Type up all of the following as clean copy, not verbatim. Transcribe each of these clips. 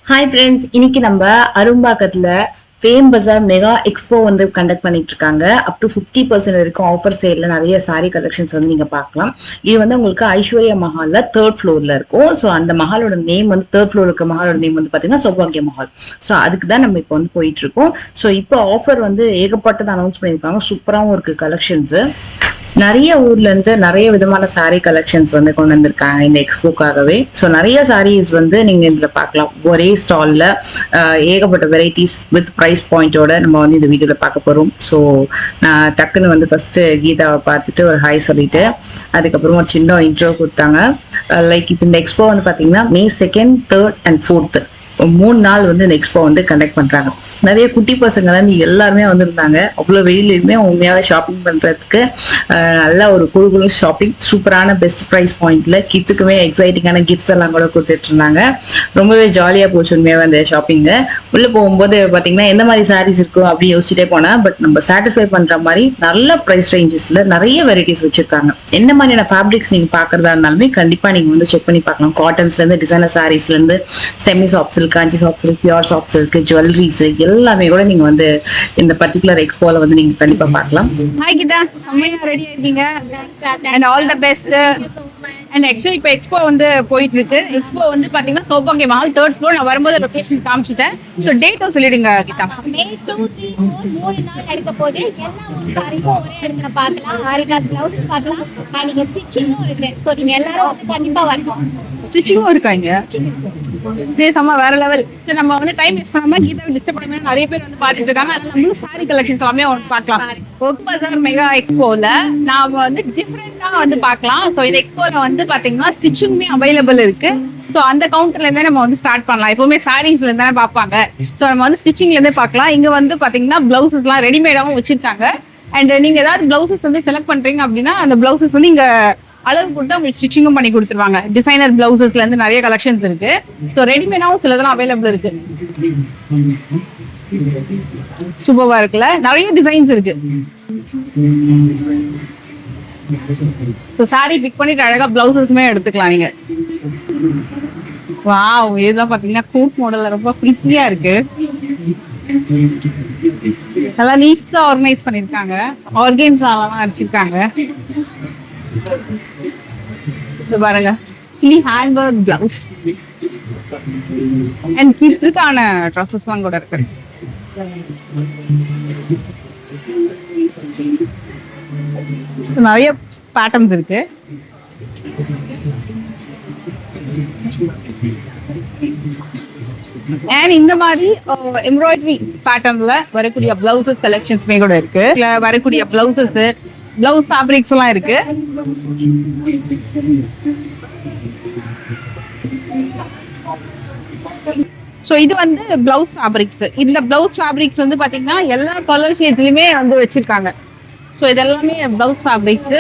Hi friends, இன்னைக்கு நம்ம அரும்பாக்கத்துல fame பஜார் mega expo வந்து கண்டக்ட் பண்ணிட்டு இருக்காங்க. அப் டு 50% வரைக்கும் ஆஃபர் சேல்ல நிறைய சாரி கலெக்ஷன்ஸ் வந்து நீங்க பார்க்கலாம். இது வந்து உங்களுக்கு ஐஸ்வர்யா மஹால்ல 3rd ஃப்ளோர்ல இருக்கும். ஸோ அந்த மஹாலோட நேம் வந்து 3rd ஃப்ளோர் இருக்க மஹாலோட நேம் வந்து பாத்தீங்கன்னா சௌபாகிய மஹால். ஸோ அதுக்கு தான் நம்ம இப்போ வந்து போயிட்டு இருக்கோம். ஸோ இப்போ ஆஃபர் வந்து ஏகப்பட்டது அனௌன்ஸ் பண்ணியிருக்காங்க. சூப்பராகவும் இருக்கு கலெக்ஷன்ஸ். நிறைய ஊர்ல இருந்து நிறைய விதமான சாரீ கலெக்ஷன்ஸ் வந்து கொண்டு வந்திருக்காங்க இந்த எக்ஸ்போக்காகவே. ஸோ நிறைய சாரீஸ் வந்து நீங்க இதுல பார்க்கலாம். ஒரே ஸ்டால்ல ஏகப்பட்ட வெரைட்டிஸ் வித் ப்ரைஸ் பாயிண்டோட நம்ம வந்து இந்த வீடியோல பார்க்க போறோம். ஸோ நான் டக்குன்னு வந்து ஃபர்ஸ்ட் கீதாவை பார்த்துட்டு ஒரு ஹாய் சொல்லிட்டு அதுக்கப்புறம் ஒரு சின்ன இன்ட்ரோ கொடுத்தாங்க. லைக் இப்போ இந்த எக்ஸ்போ வந்து பாத்தீங்கன்னா May 2nd, 3rd and 4th 3 நாள் வந்து இந்த எக்ஸ்போ வந்து கண்டக்ட் பண்றாங்க. நிறைய குட்டி பசங்க எல்லாருமே வந்திருந்தாங்க. அவ்வளவு வெயிலுமே உண்மையாவே ஷாப்பிங் பண்றதுக்கு நல்ல ஒரு குழு ஷாப்பிங், சூப்பரான பெஸ்ட் ப்ரைஸ் பாயிண்ட்ல கிட்ஸுக்குமே எக்ஸைட்டிங்கான கிஃப்ட்ஸ் எல்லாம் கூட கொடுத்துட்டு இருந்தாங்க. ரொம்பவே ஜாலியா போச்சு உண்மையாவே அந்த ஷாப்பிங். உள்ள போகும்போது பாத்தீங்கன்னா எந்த மாதிரி சாரீஸ் இருக்கும் அப்படின்னு யோசிச்சுட்டே போனா, பட் நம்ம சாட்டிஸ்ஃபை பண்ற மாதிரி நல்ல ப்ரைஸ் ரேஞ்சஸ்ல நிறைய வெரைட்டிஸ் வச்சிருக்காங்க. என்ன மாதிரியான ஃபேப்ரிக்ஸ் நீங்க பாக்குறதா இருந்தாலுமே கண்டிப்பா நீங்க வந்து செக் பண்ணி பார்க்கலாம். காட்டன்ஸ்ல இருந்து டிசைனர் சாரீஸ்ல இருந்து semi soft silk, Kanchi soft silk, pure soft silk, jewelleries எல்லாமே கூட நீங்க வந்து இந்த பர்டிகுலர் எக்ஸ்போல வந்து நீங்க கண்டிப்பா பார்க்கலாம். ஹாய் கீதா, செம்மையா ரெடி ஆயிருக்கீங்க and all the best. And actually இப்போ எக்ஸ்போ வந்து போயிட்டு இருக்கு. எக்ஸ்போ வந்து பாத்தீங்கன்னா சௌபாகிய மஹால் 3rd ஃப்ளோர். நான் வரும்போது லொகேஷன் காமிச்சிட்டேன். ஸோ டேட்டும் சொல்லிடுங்க கீதா. May 2, 3, 4 3 நாள் நடக்க போது. எல்லா சாரிக்கும் ஒரே இடத்துல பார்க்கலாம். ஆரிகாத் பிளவுஸ் பார்க்கலாம். நீங்க ஸ்டிச்சிங்கும் இருக்கு. ஸோ நீங்க எல்லாரும் வந்து கண்டிப்பா வரணும். ஸ்டிச்சிங்கும் இருக்காங்க. செம்ம வேற லெவல். சரி, நம்ம வந்து டைம் வேஸ்ட் பண்ணாம கீதாவை டிஸ்டர்ப் பண்ணாம நிறைய பேர் வந்து பாத்துட்டு இருக்காங்க. அதனால நம்மளும் சாரி கலெக்ஷன்ஸ் எல்லாமே பார்க்கலாம். ஒர்க் பஜார் மெகா எக்ஸ்போல நாம வந்து டிஃப்ரெண்டா வந்து பார்க்கலாம். ஸோ இந்த எக்ஸ்போல வந்து பாத்தீங்கன்னா ஸ்டிச்சிங்குமே அவைலபிள் இருக்கு. ஸோ அந்த கவுண்டர்ல இருந்தே நம்ம வந்து ஸ்டார்ட் பண்ணலாம். எப்பவுமே சாரீஸ்ல இருந்தா பார்ப்பாங்க. ஸோ நம்ம வந்து ஸ்டிச்சிங்ல இருந்தே பார்க்கலாம். இங்க வந்து பாத்தீங்கன்னா பிளவுசஸ் எல்லாம் ரெடிமேடாவும் வச்சிருக்காங்க. அண்ட் நீங்க ஏதாவது பிளவுசஸ் வந்து செலக்ட் பண்றீங்க அப்படின்னா அந்த பிளவுசஸ் வந்து இங்க அளவு கொடுத்து உங்களுக்கு ஸ்டிச்சிங்கும் பண்ணி கொடுத்துருவாங்க. டிசைனர் பிளவுசஸ்ல இருந்து நிறைய கலெக்ஷன்ஸ் இருக்கு. ஸோ ரெடிமேடாவும் சிலதெல்லாம் அவைலபிள் இருக்கு. சூப்பரா இருக்குல்ல, நிறைய டிசைன்ஸ் இருக்கு. ஸோ சாரி பிக் பண்ணிட்டு அழகா பிளவுசஸ்மே எடுத்துக்கலாம் நீங்க. வாவ், இதெல்லாம் பாத்தீங்கன்னா கூட் மாடல்ல ரொம்ப பிரிட்டியா இருக்கு. நல்லா நீட்டா ஆர்கனைஸ் பண்ணிருக்காங்க. ஆர்கன்ஸாலாம் அடிச்சிருக்காங்க. பாருங்க, ஹேண்ட்வொர்க் பிளவுஸ் அண்ட் கிட்ஸுக்கான ட்ரெஸ்ஸஸ் எல்லாம் கூட இருக்கு. நிறைய பேட்டர்ன்ஸ் இருக்கு. அண்ட் இந்த மாதிரி எம்ப்ராய்டரி பேட்டர்ன்ல வரக்கூடிய பிளவுசஸ் கலெக்ஷன்ஸ்மே கூட இருக்கு. வரக்கூடிய பிளவுசஸ், பிளவுஸ் ஃபேப்ரிக்ஸ் எல்லாம் இருக்கு. ஸோ இது வந்து பிளவுஸ் ஃபேப்ரிக்ஸ். இந்த பிளவுஸ் ஃபேப்ரிக்ஸ் வந்து பாத்தீங்கன்னா எல்லா கலர் ஷேட்லயுமே வந்து வச்சிருக்காங்க. ஸோ இதெல்லாமே பிளவுஸ் ஃபேப்ரிக்ஸ்.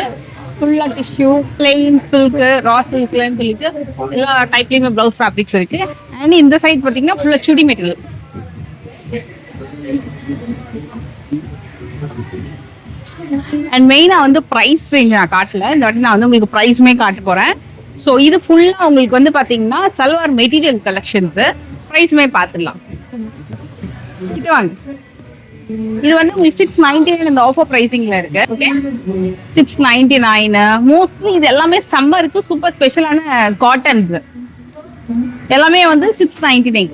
ஃபுல்லா டிஷ்யூ, பிளெயின் சில்க், ரா சில்க்லன்னு சொல்லிட்டு எல்லா டைப்லயுமே பிளவுஸ் ஃபேப்ரிக்ஸ் இருக்கு. அண்ட் இந்த சைட் பாத்தீங்கன்னா ஃபுல்லா சுடி மெட்டீரியல். அண்ட் மெயினா வந்து பிரைஸ் ரேஞ்ச் நான் காட்டல. இந்த வாட்டி நான் வந்து உங்களுக்கு பிரைஸ்மே காட்ட போறேன். ஸோ இது ஃபுல்லா உங்களுக்கு வந்து பாத்தீங்கன்னா சல்வார் மெட்டீரியல் கலெக்ஷன்ஸ். பிரைஸ்மே பார்த்துடலாம். இது வாங்க, இது வந்து உங்களுக்கு 699 இந்த ஆஃபர் பிரைசிங்ல இருக்கு. ஓகே, 699. மோஸ்ட்லி இது எல்லாமே சம்மருக்கு சூப்பர் ஸ்பெஷலான காட்டன்ஸ். எல்லாமே வந்து 699.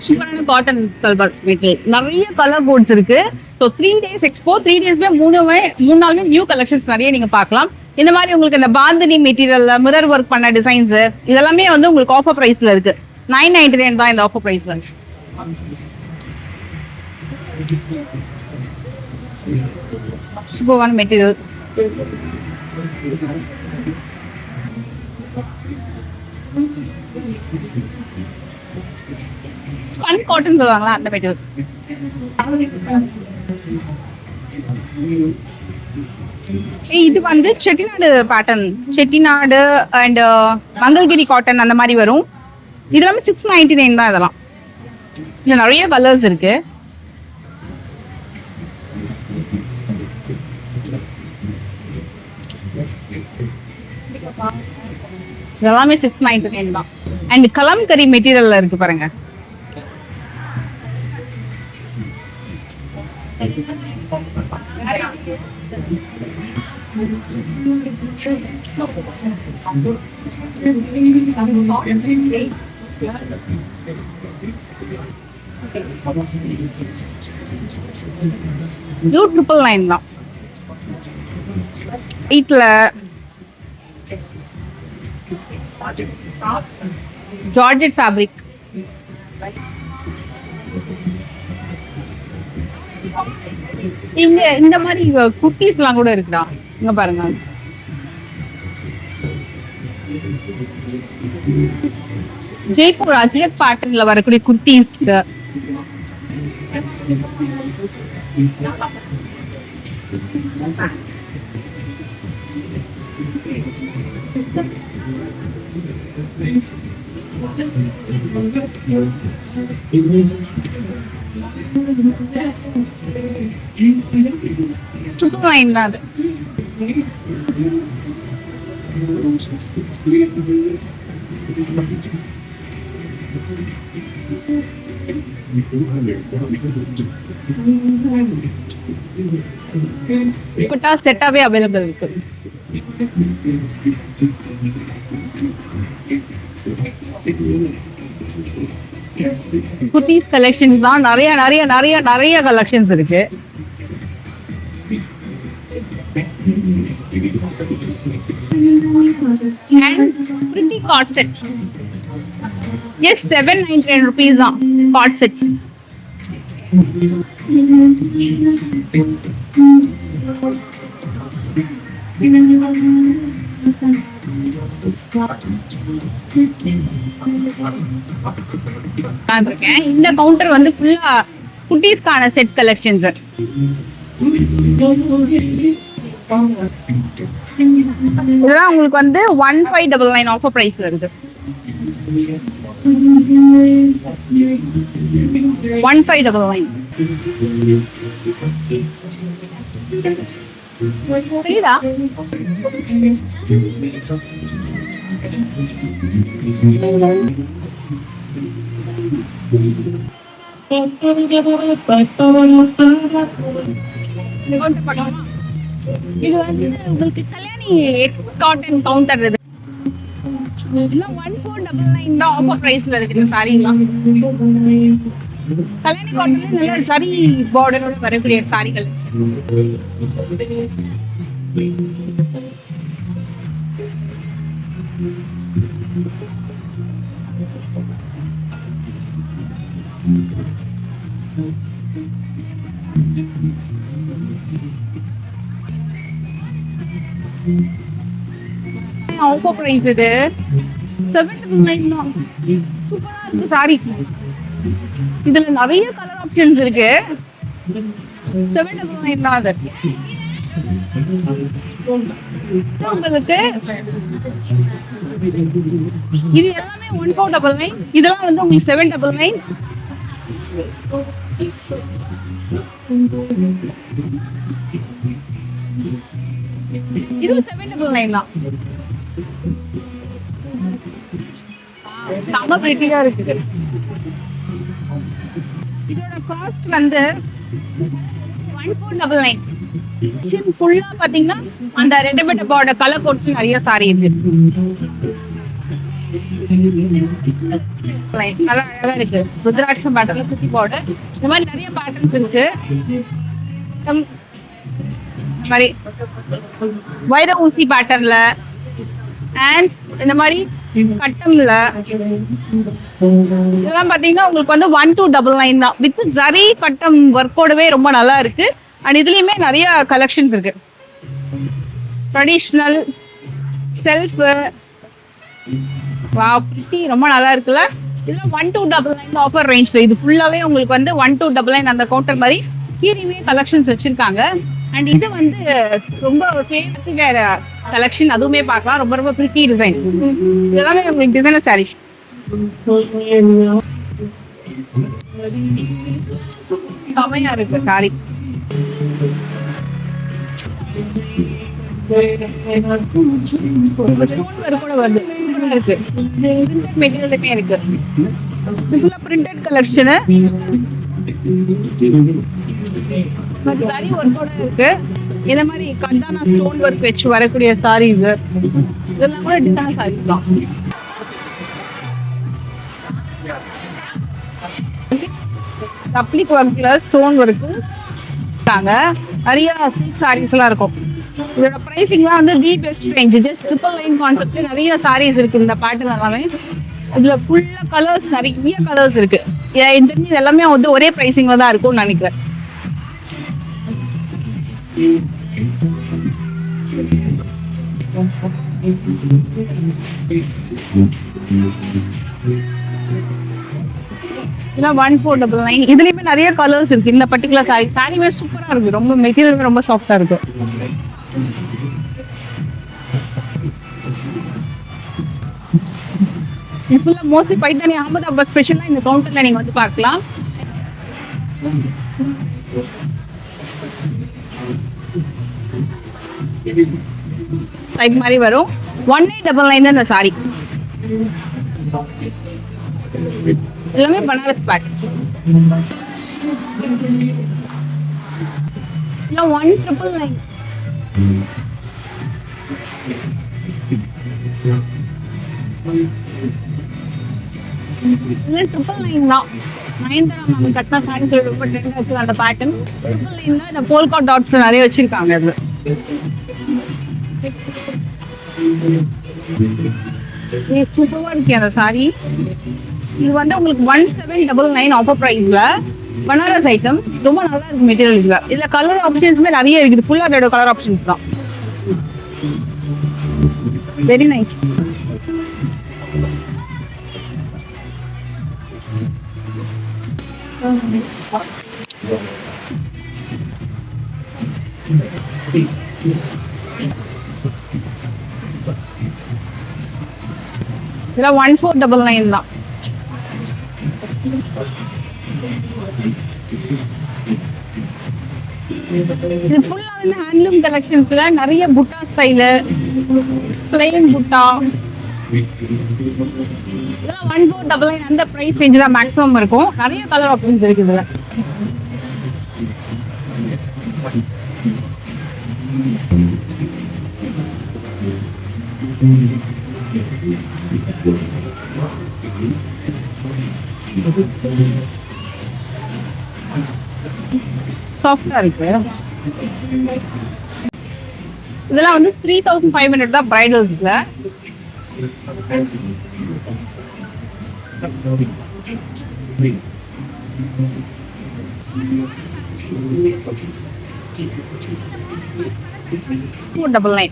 சூப்பரான காட்டன் சல்வார் மெட்டீரியல். நிறைய கலர் கோட்ஸ் இருக்கு. So 3 days expo. 3 daysமே 3 நாளுமே நியூ கலெக்ஷன்ஸ் நிறைய நீங்க பார்க்கலாம். இந்த மாதிரி உங்களுக்கு இந்த பாந்தினி மெட்டீரியல்ல மிரர் ஒர்க் பண்ண டிசைன்ஸ் இதெல்லாமே வந்து உங்களுக்கு ஆஃபர் பிரைஸ்ல இருக்கு. 999 தான் இந்த ஆஃபர் பிரைஸ்ல. சூப்பரான மெட்டீரியல். ஸ்பன் காட்டன் சொல்லுவாங்களா அந்த மெட்டீரியல். இது வந்து Chettinad pattern, Chettinad and Mangalagiri cotton அந்த மாதிரி வரும். இதெல்லாமே 699 தான். இதெல்லாம் இதுல நிறைய கலர்ஸ் இருக்கு. எல்லாமே 699 தான். அண்ட் கலம்கரி மெட்டீரியல்ல இருக்கு பாருங்க. இது 999 தான். வீட்ல ஜார்ஜெட் ஃபேப்ரிக். இங்க இந்த மாதிரி குர்த்திஸ் எல்லாம் கூட இருக்குடா. இங்க பாருங்க. ஜெய்ப்பூர் அஜ்ரக் பேட்டர்ன்ல வரக்கூடிய குர்த்திஸ். செட்டாவே அவைலபிள் இருக்கு. குர்த்திஸ் கலெக்ஷன்ஸ் தான் நிறைய நிறைய நிறைய நிறைய கலெக்ஷன்ஸ் இருக்கு. And pretty cord sets. Yes, 799 rupees தான் cord sets. இந்த கவுண்டர் வந்து ஃபுல்லா குட்டீஸ்க்கான செட் கலெக்ஷன்ஸ். இதெல்லாம் உங்களுக்கு வந்து 1599 ஆஃபர் பிரைஸ்ல இருக்கு. 1599. புரியுதா? இது வந்து உங்களுக்கு கல்யாணி காட்டன் கவுண்டர். இது 1499 தான் ஆஃபர் பிரைஸ்ல இருக்கு சாரிலாம். கல்யாணி காட்டன்ல நல்ல சரி பார்டரோட வரக்கூடிய சாரிகள். ஆஃபர் பிரைஸ் இது 799 தான். சூப்பரா இருக்கு சாரி. இதுல நிறைய கலர் ஆப்ஷன்ஸ் இருக்கு. 799 தான் அது. உங்களுக்கு இது எல்லாமே 1499. இதெல்லாம் வந்து உங்களுக்கு 799. இது 799 தான். செம பிரிட்டியா இருக்குது. இதோட காஸ்ட் வந்து 1499. ஃபுல்லா பாத்தீங்கன்னா அந்த ரெடிமேட் பார்டர் கலர் கோட்ஸ் நிறைய சாரி இருக்கு. நல்லா அழகா இருக்கு. ருத்ராட்சம் பேட்டர்ல குட்டி பார்டர். இந்த மாதிரி நிறைய பேட்டர்ன்ஸ் இருக்கு. இந்த மாதிரி வைர ஊசி பேட்டர்ன்ல அண்ட் இந்த மாதிரி கட்டம்ல இதெல்லாம் பாத்தீங்கன்னா உங்களுக்கு வந்து 1299 தான். வித் ஜரி கட்டம் ஒர்க்கோடவே ரொம்ப நல்லா இருக்கு. அண்ட் இதுலயுமே நிறைய கலெக்ஷன்ஸ் இருக்கு. ட்ரெடிஷ்னல் செல்ஃப் வாவ் பிரிட்டி ரொம்ப நல்லா இருக்குல்ல. இதெல்லாம் 1299 ஆஃபர் ரேஞ்ச்ல. இது ஃபுல்லாவே உங்களுக்கு வந்து 1299 அந்த கவுண்டர் மாதிரி கீழேயுமே கலெக்ஷன்ஸ் வச்சிருக்காங்க. அண்ட் இது வந்து ரொம்ப ஃபேமஸ் வேற கலெக்ஷன். அதுவுமே பார்க்கலாம். ரொம்ப ரொம்ப பிரிட்டி டிசைன். இதெல்லாமே உங்களுக்கு டிசைனர் சாரீஸ். செமையா இருக்கு சாரி. கூட வருது இருக்கு, மெட்டீரியலுமே இருக்கு. பிரிண்டட் கலெக்ஷனு சாரி ஒர்க்கோட இருக்கு. இந்த மாதிரி கட்டானா ஸ்டோன் ஒர்க் வச்சு வரக்கூடிய சாரீஸ் இதெல்லாம் கூட டிசைன் சாரீஸ் தான். அப்ளிக் ஒர்க்ல ஸ்டோன் ஒர்க்கு நிறைய சில்க் சாரீஸ் எல்லாம் இருக்கும். இதோட பிரைசிங்லாம் வந்து தி பெஸ்ட் ரேஞ்ச். ஜஸ்ட் 999 கான்செப்ட்ல நிறைய சாரீஸ் இருக்கு இந்த பேட்டர்ன் எல்லாமே. இதுல ஃபுல்லா கலர்ஸ், நிறைய கலர்ஸ் இருக்கு. எனக்கு தெரிஞ்சு இது எல்லாமே வந்து ஒரே பிரைசிங்ல தான் இருக்கும்னு நினைக்கிறேன். இதெல்லாம் 1499. இதுலயுமே நிறைய கலர்ஸ் இருக்கு. இந்த பர்டிகுலர் சாரியுமே சூப்பரா இருக்கு. ரொம்ப மெட்டீரியல் ரொம்ப சாஃப்டா இருக்கு. ஃபுல்லா மோஸ்ட்லி பைத்தானி அகமதாபாத் ஸ்பெஷலா இந்த கவுண்டர்ல நீங்க வந்து பார்க்கலாம். லைக் மாதிரி வரும். 1899 தான் இந்த சாரி. எல்லாமே பனாரஸ் பேட். இல்ல 1999. இல்ல 999 தான். 9 நம்ம கட்டின சாரி ரொம்ப ட்ரெண்ட் ஆச்சு அந்த பேட்டர்ன். 999ல இந்த போல்கா டாட்ஸ் நிறைய வச்சிருக்காங்க. அது சூப்பரா இருக்கு அந்த சாரி. இது வந்து உங்களுக்கு 1799 ஆஃபர் பிரைஸ்ல பனாரஸ் ஐட்டம். ரொம்ப நல்லா இருக்கு மெட்டீரியல். இதுல கலர் ஆப்ஷன்ஸ்மே நிறைய இருக்குது. ஃபுல்லா அதோட கலர் ஆப்ஷன்ஸ் தான். Very nice. இதுல 1499 தான். இது ஃபுல்லா வந்து ஹேண்ட்லூம் கலெக்ஷன்ஸ்ல நிறைய புட்டா ஸ்டைலு, பிளைன் புட்டா, இதெல்லாம் 1499 அந்த பிரைஸ் ரேஞ்ச் தான் மேக்ஸிமம் இருக்கும். நிறைய கலர் ஆப்ஷன்ஸ் இருக்கு இதுல. சாஃப்டா இருக்கு. இதெல்லாம் வந்து 3500 தான் பிரைடல்ஸ்ல. $499.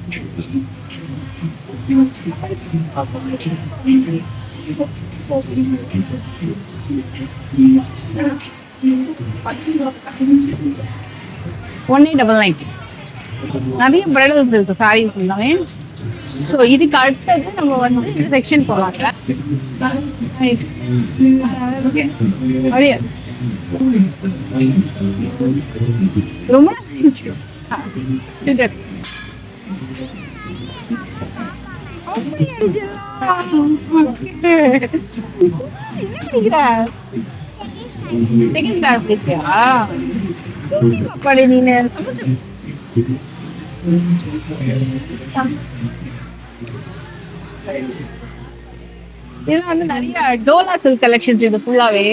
$1899. நிறைய பிரைடல்ஸ் இருக்கு சாரீஸ் எல்லாமே. ஸோ இதுக்கு அடுத்தது நம்ம வந்து இந்த செக்ஷன் போகலாங்க. ரொம்ப இதெல்லாம் வந்து நிறைய டோலா சில்க் கலெக்ஷன்ஸ். இது ஃபுல்லாவே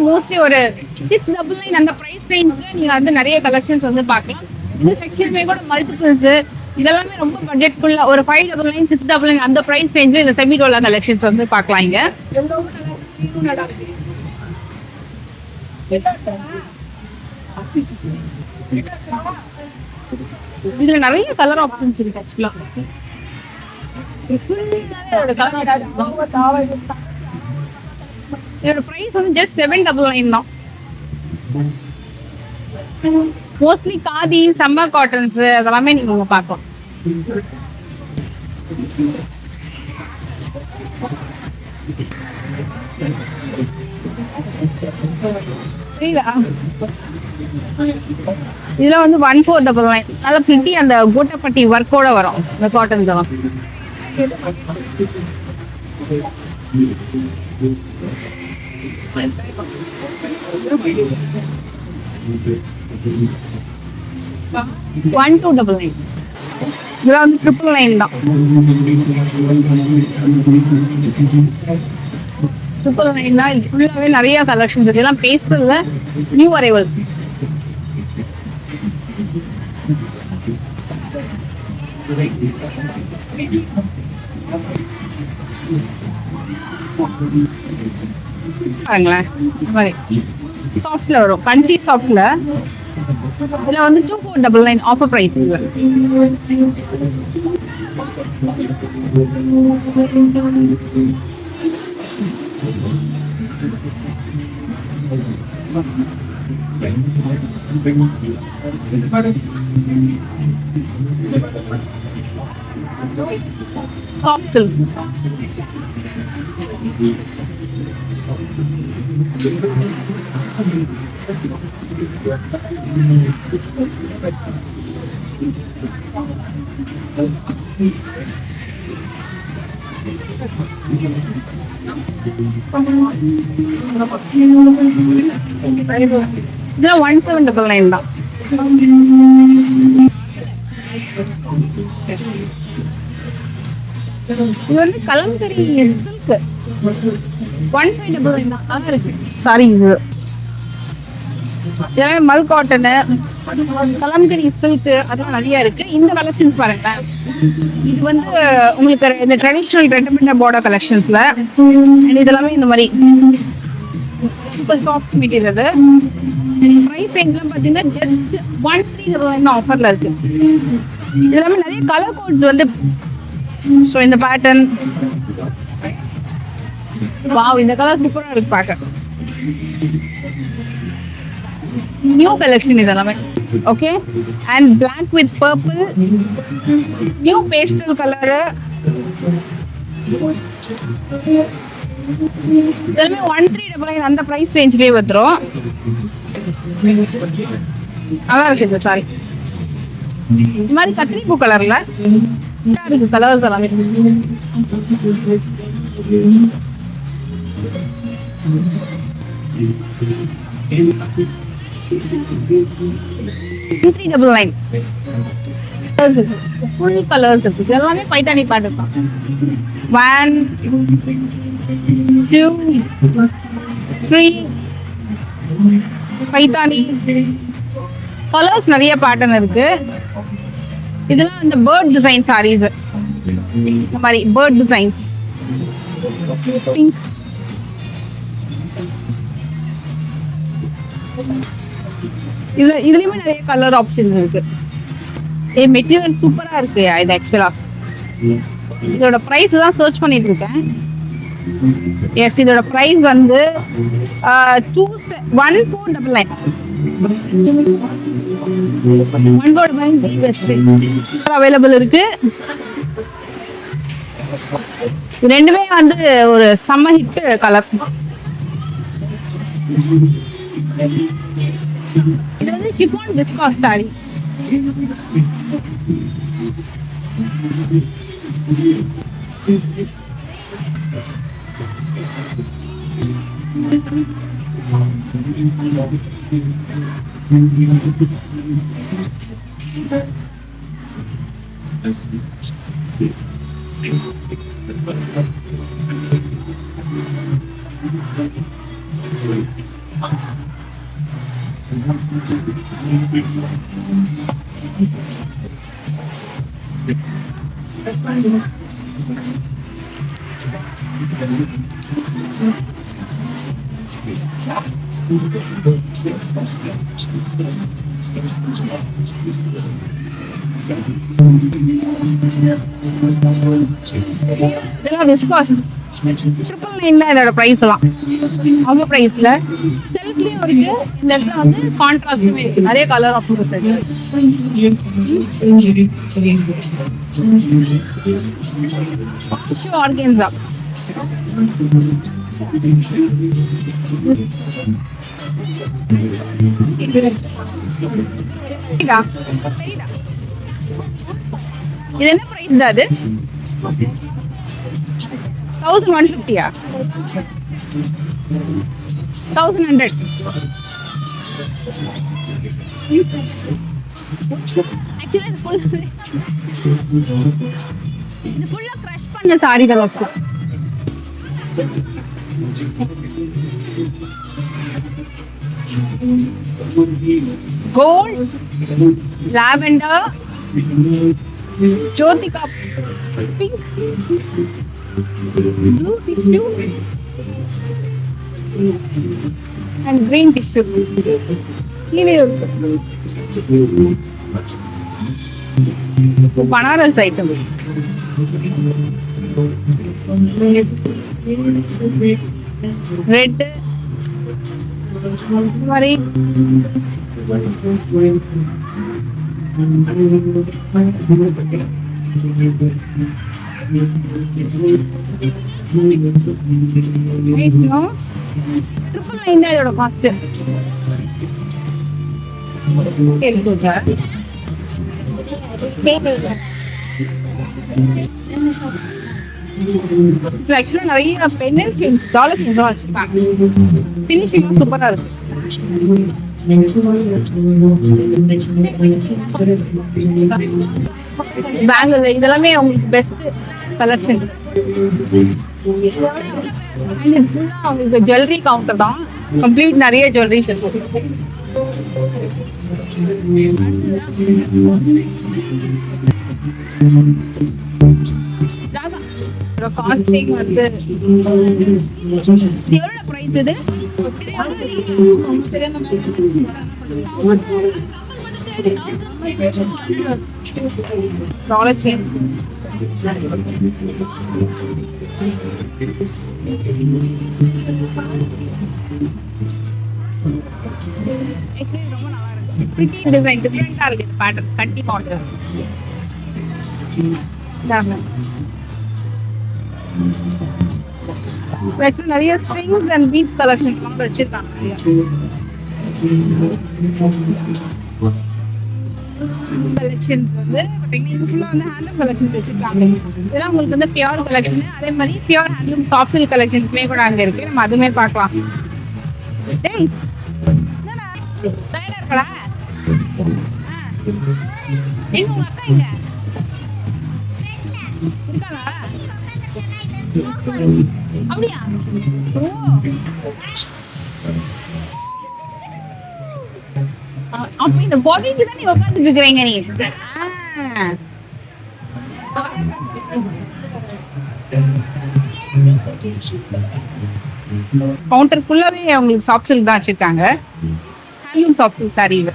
மோஸ்ட்லி ஒரு 699 அந்த பிரைஸ் ரேஞ்ச்ல நீங்க வந்து நிறைய கலெக்ஷன்ஸ் வந்து பார்க்கலாம். இந்த செக்ஷனுமே கூட மல்டிபிள்ஸ் இதெல்லாமே ரொம்ப பட்ஜெட் ஃபுல்லா ஒரு 599 699 அந்த பிரைஸ் ரேஞ்ச்ல இந்த செமி டோலா கலெக்ஷன்ஸ் வந்து பார்க்கலாம். இங்க இதுல நிறைய கலர் ஆப்ஷன்ஸ் இருக்கு. ஆக்சுவலா இதோட பிரைஸ் வந்து ஜஸ்ட் 799 தான். மோஸ்ட்லி காதி, சம்மர் காட்டன்ஸ் அதெல்லாமே நீங்க பார்க்கலாம். சரிதா? இதுல வந்து 1499. நல்லா பிரிட்டி அந்த கோட்டப்பட்டி ஒர்க்கோட வரும் இந்த காட்டன் தான். One two double nine. இதெல்லாம் வந்து 999 தான். 999 தான். இது ஃபுல்லாவே நிறைய கலெக்ஷன்ஸ் இருக்கு. எல்லாம் பேஸ்டல்ல நியூ அரைவல். பாருங்களேன், இந்த மாதிரி சாஃப்ட்ல வரும், பஞ்சி சாஃப்ட்ல. இதுல வந்து 2499 ஆஃபர் பிரைஸ். Soft silk. இதெல்லாம் 1799 தான். இது வந்து கலம்கரி சில்க் 1599 தான். அதான் இருக்கு. சாரி, இது எல்லாமே மல் காட்டனு, கலம்கரி சில்க் அதெல்லாம் நிறைய இருக்கு. இந்த கலெக்ஷன்ஸ் பாருங்க. இது வந்து உங்களுக்கு இந்த ட்ரெடிஷனல் ரெடிமேட் பார்டர் கலெக்ஷன்ஸ்ல இதெல்லாமே இந்த மாதிரி சூப்பர் சாஃப்ட் மெட்டீரியல். பிரைஸ் ரேஞ்ச்லாம் பாத்தீங்கன்னா ஜஸ்ட் 1399 ஆஃபர்ல இருக்கு. இதெல்லாமே நிறைய கலர் கோட்ஸ் வந்து. ஸோ இந்த பேட்டர்ன், வாவ், இந்த கலர் சூப்பரா இருக்கு பார்க்க. நியூ கலெக்ஷன் இதெல்லாமே. Okay, and black with purple, new pastel colour. இதெல்லாமே 1399 அந்த பிரைஸ் ரேஞ்ச்லயே வந்துடும். அதான் இருக்கு. சாரி, இந்த மாதிரி கத்திரி பூ கலர்ல இருக்கு கலர்ஸ் எல்லாமே. ஃபுல் கலர்ஸ் இருக்கு. எல்லாமே பைத்தானி பேட்டர்ன் தான். 1 2 3 பைத்தானி கலர்ஸ் நிறைய பேட்டர்ன் இருக்கு. இதெல்லாம் இந்த பேர்ட் டிசைன் சாரீஸ். இந்த மாதிரி பேர்ட் டிசைன்ஸ், பிங்க், இதுலயுமே நிறைய கலர் ஆப்ஷன் இருக்கு. மெட்டீரியல் சூப்பரா இருக்கு. இது ஆக்சுவலா இதோட பிரைஸ் தான் சர்ச் பண்ணிட்டு இருக்கேன். எஸ், இதோட பிரைஸ் வந்து 1499. 1499 அவைலபிள் இருக்கு. ரெண்டுமே வந்து ஒரு செம்ம ஹிட் கலர். இது வந்து ஷிஃபான் விஸ்காஸ் சாரி. இதெல்லாம் விஸ்காஸ் 999 தான் இதோட பிரைஸ் எல்லாம். அவங்க பிரைஸ்ல செல்ஃப்லயும் இருக்கு. இந்த இடத்துல வந்து கான்ட்ராஸ்டுமே இருக்கு. நிறைய கலர் ஆப்ஷன் இருக்கு. ஆர்கன்ஸா இது என்ன பிரைஸ் அது? 1150-யா? 1100. ஆக்சுவலா இது ஃபுல்லா கிரஷ் பண்ண சாரிகள் இருக்கு. Gold, lavender, Jyothika pink, blue tissue and green tissue. கீழே பனாரஸ் ஐட்டம். ரெட் மாதிரி இதோட காஸ்ட் ஆக்சுவலா நிறைய பென்னல் ஃபிலிம்ஸ் டாலர் ஃபிலிம்ஸ் வச்சிருக்காங்க. ஃபினிஷிங் சூப்பரா இருக்கு. பேங்கிள் இதெல்லாமே உங்களுக்கு பெஸ்ட் கலெக்ஷன். உங்களுக்கு ஜுவல்லரி கவுண்டர் தான், கம்ப்ளீட் நிறைய ஜுவல்லரிஸ் இருக்கு. காஸ்டிங் வந்து எவ்வளவு பிரைஸ் இது? டாலர் சேஞ்ச் ரொம்ப நல்லா இருக்கு. பிரிட்டி டிசைன் டிஃபரெண்டா இருக்கு. இந்த பேட்டர்ன் கட்டி மாடல். ஆக்சுவலி நிறைய ஸ்ட்ரிங்ஸ் அண்ட் பீட்ஸ் கலெக்ஷன்ஸ்லாம் வச்சிருக்காங்க. கலெக்ஷன்ஸ் வந்து பாத்தீங்கன்னா ஃபுல்லா வந்து ஹேண்ட்லூம் கலெக்ஷன்ஸ் வச்சிருக்காங்க. இதெல்லாம் உங்களுக்கு வந்து பியூர் கலெக்ஷன். அதே மாதிரி பியூர் ஹேண்ட்லூம் சாஃப்ட் சில்க் கலெக்ஷன்ஸ்மே கூட அங்க இருக்கு. நம்ம அதுமே பார்க்கலாம். டேய் என்னடா டயர்டா இருக்கடா? எங்க உங்க அக்கா எங்க இருக்காளா? அப்படியா? ஓ அப்ப இந்த பாபிக்கு தான் நீ உட்காந்துட்டு இருக்கிறீங்க. நீ கவுண்டர் ஃபுல்லாவே உங்களுக்கு சாஃப்ட் சில்க் தான் வச்சிருக்காங்க. ஹேண்ட்லூம் சாஃப்ட் சில்க் சாரி இது.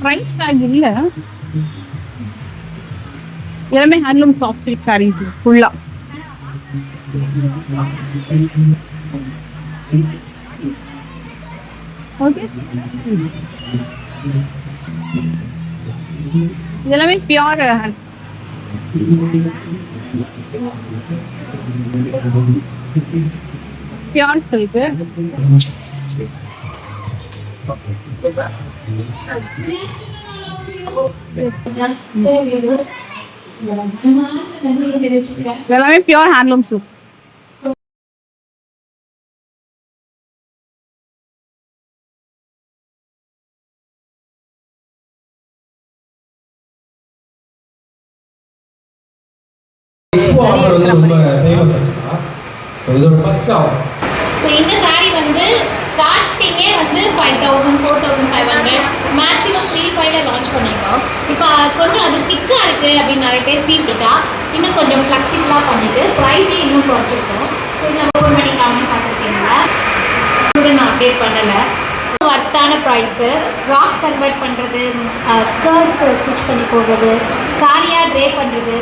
பிரைஸ் டேக் இல்ல. எல்லாமே ஹேண்ட்லூம் சாஃப்ட் சில்க் சாரீஸ் ஃபுல்லா. ஓகே, இதெல்லாமே பியூர் பியூர் சில்க். எல்லாமே பியூர் ஹேண்ட்லூம் சில்க். இந்த சாரி வந்து ஸ்டார்டிங்கே வந்து 5000 4500 மேக்ஸிமம் 3500 லான்ச் பண்ணியிருக்கோம். இப்போ கொஞ்சம் அது திக்காக இருக்குது அப்படின்னு நிறைய பேர் ஃபீல் பண்ணிட்டா இன்னும் கொஞ்சம் ஃப்ளெக்சிபிளாக பண்ணிட்டு ப்ரைஸே இன்னும் குறைச்சிருக்கோம். ஸோ இதை ஓப்பன் பண்ணி காமி பார்த்துருக்கீங்களா? நான் அப்டேட் பண்ணலை. வர்த்தான ப்ரைஸு, ஃப்ராக் கன்வெர்ட் பண்ணுறது, ஸ்கர்ட்ஸ் ஸ்டிச் பண்ணி போடுறது, சாரியாக ட்ரே பண்ணுறது,